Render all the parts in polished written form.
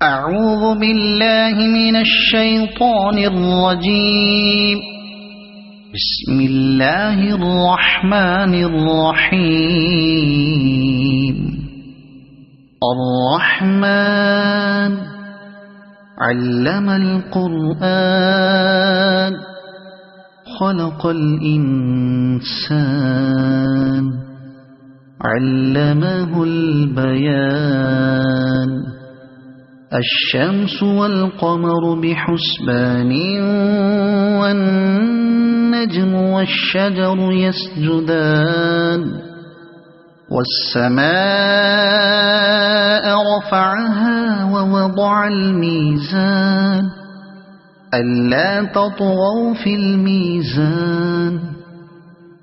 أعوذ بالله من الشيطان الرجيم. بسم الله الرحمن الرحيم. الرحمن علم القرآن خلق الإنسان علمه البيان. الشمس والقمر بحسبان والنجم والشجر يسجدان. والسماء رفعها ووضع الميزان ألا تطغوا في الميزان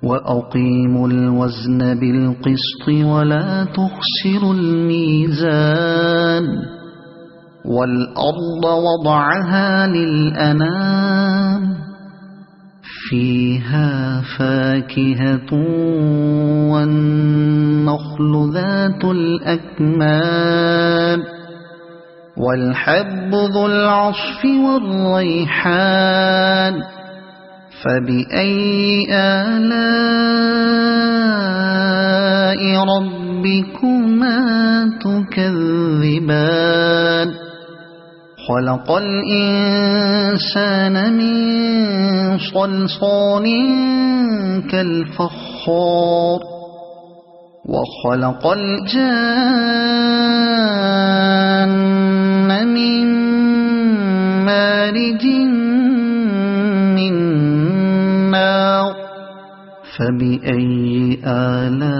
وأقيموا الوزن بالقسط ولا تخسروا الميزان. والأرض وضعها للأنام فيها فاكهة والنخل ذات الأكمام والحب ذو العصف والريحان. فبأي آلاء ربكما تكذبان. خلق الإنسان من صلصال كالفخار وخلق الجان من مارج من نار. فبأي آلاء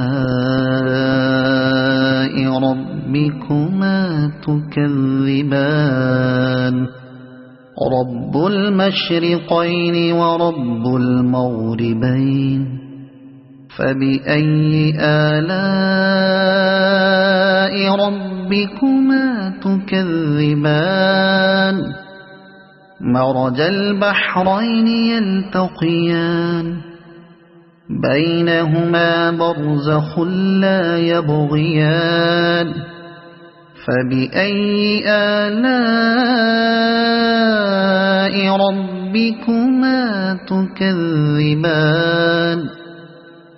ربكما تكذبان. رب المشرقين ورب المغربين. فبأي آلاء ربكما تكذبان. مرج البحرين يلتقيان بينهما برزخ لا يبغيان. فبأي آلاء ربكما تكذبان.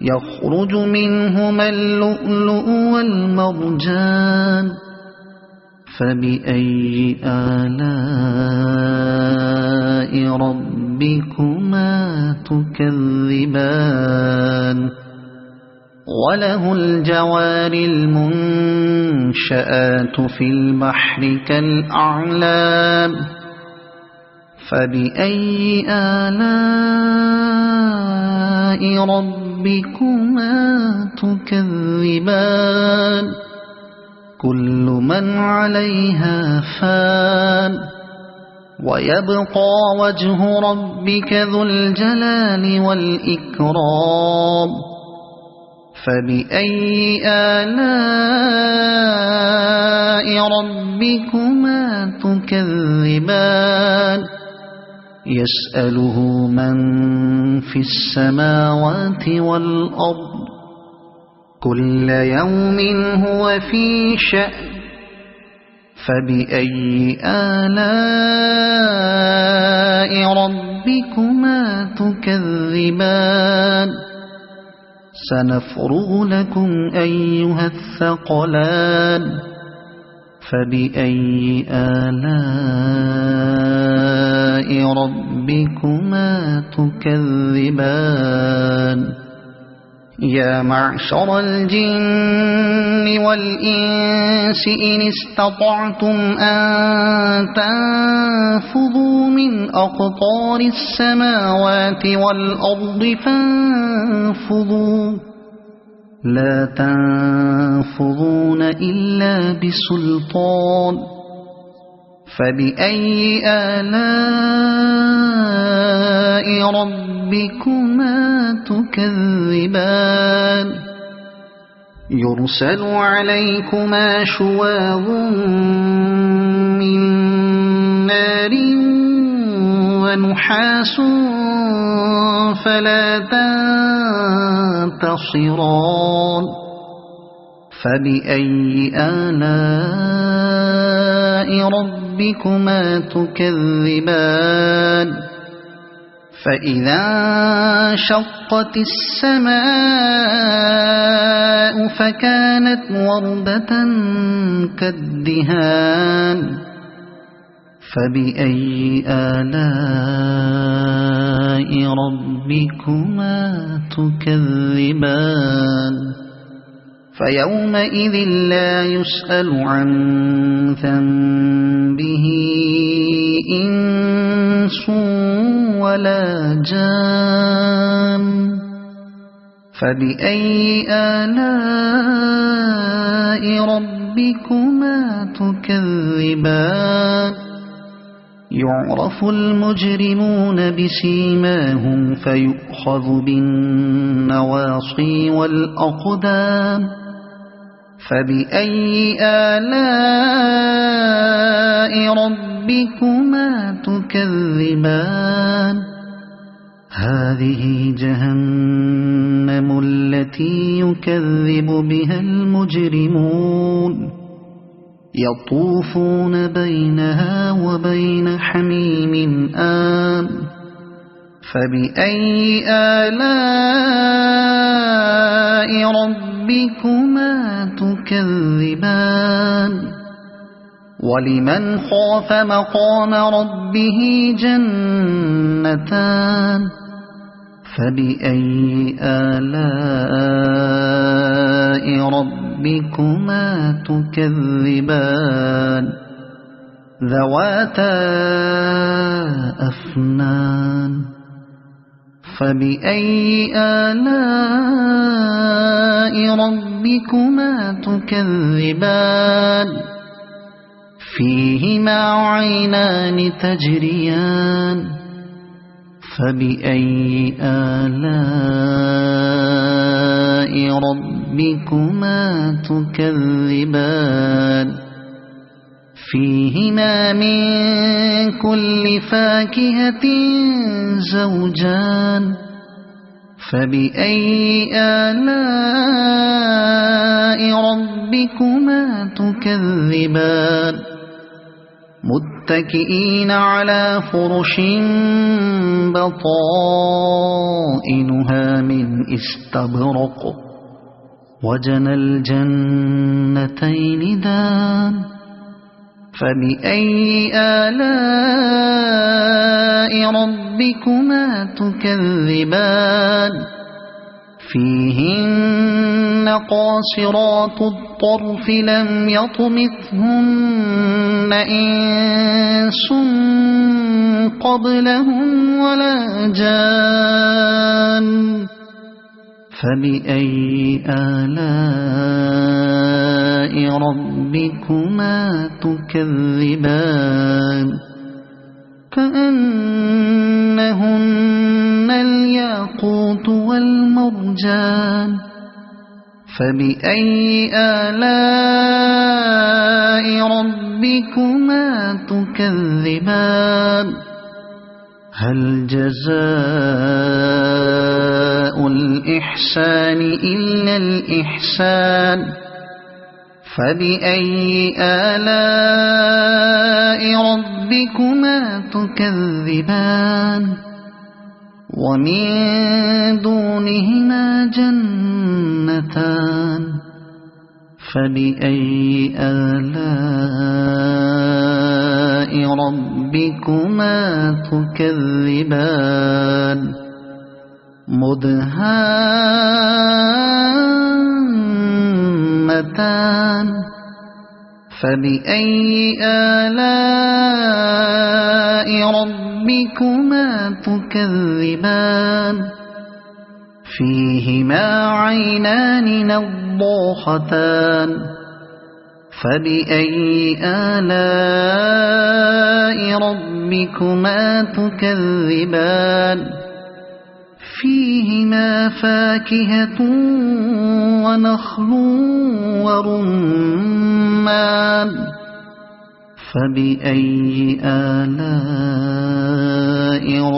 يخرج منهما اللؤلؤ والمرجان. فبأي آلاء ربكما تكذبان. وله الجوار المنشآت في البحر كالأعلام. فبأي آلاء ربكما تكذبان. كل من عليها فان ويبقى وجه ربك ذو الجلال والإكرام. فبأي آلاء ربكما تكذبان. يسأله من في السماوات والأرض كل يوم هو في شأن. فبأي آلاء ربكما تكذبان. سنفرغ لكم أيها الثقلان. فبأي آلاء ربكما تكذبان. يا معشر الجن والإنس إن استطعتم أن تنفذوا من أقطار السماوات والأرض فانفذوا لا تنفذون إلا بسلطان. فبأي آلاء ربكما تكذبان. يرسل عليكما شواظ من نار ونحاس فلا تنتصران. فبأي آلاء ربكما تكذبان فإذا انشقت السماء فكانت وردة كالدهان فبأي آلاء ربكما تكذبان فيومئذ لا يسأل عن ذنبه إنس ولا جان فبأي آلاء ربكما تكذبان يعرف المجرمون بسيماهم فيؤخذ بالنواصي والأقدام فبأي آلاء ربكما تكذبان هذه جهنم التي يكذب بها المجرمون يطوفون بينها وبين حميم آن فبأي آلاء ربكما تكذبان ولمن خاف مقام ربه جنتان فبأي آلاء ربكما تكذبان ذواتا أفنان فبأي آلاء ربكما تكذبان فيهما عينان تجريان فبأي آلاء ربكما تكذبان فيهما من كل فاكهة زوجان فبأي آلاء ربكما تكذبان متكئين على فرش بطائنها من استبرق وجنى الجنتين دان فبأي آلاء ربكما تكذبان فيهن قاصرات الطرف لم يطمثهن إنس قبلهم ولا جان فبأي آلاء ربكما تكذبان كأنهن الياقوت والمرجان فبأي آلاء ربكما تكذبان هل جزاء الإحسان إلا الإحسان فبأي آلاء ربكما تكذبان ومن دونهما جنتان فبأي آلاء ربكما تكذبان مدهامتان فبأي آلاء ربكما تكذبان فيهما عينان نضاختان فبأي آلاء ربكما تكذبان فيهما فاكهة ونخل ورمان فبأي آلاء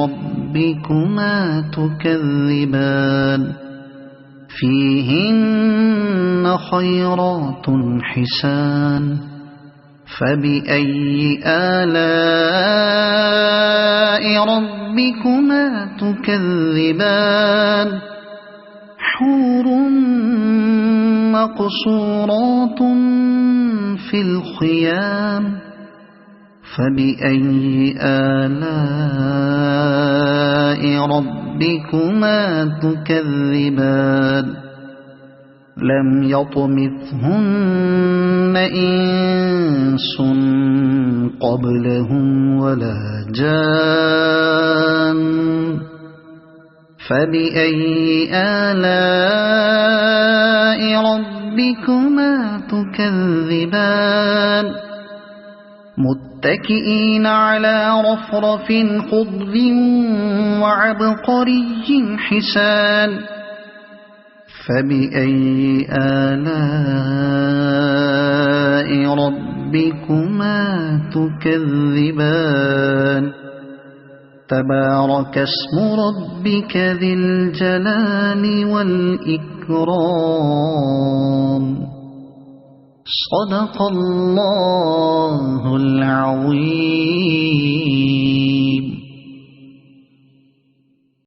ربكما تكذبان فيهن خيرات حسان فبأي آلاء ربكما تكذبان حور مقصورات في الخيام فبأي آلاء ربكما تكذبان لم يطمثهن إنس قبلهم ولا جان فبأي آلاء ربكما تكذبان متكئين على رفرف خضر وعبقري حسان فبأي آلاء ربكما تكذبان تبارك اسم ربك ذي الجلال والإكرام صدق الله العظيم.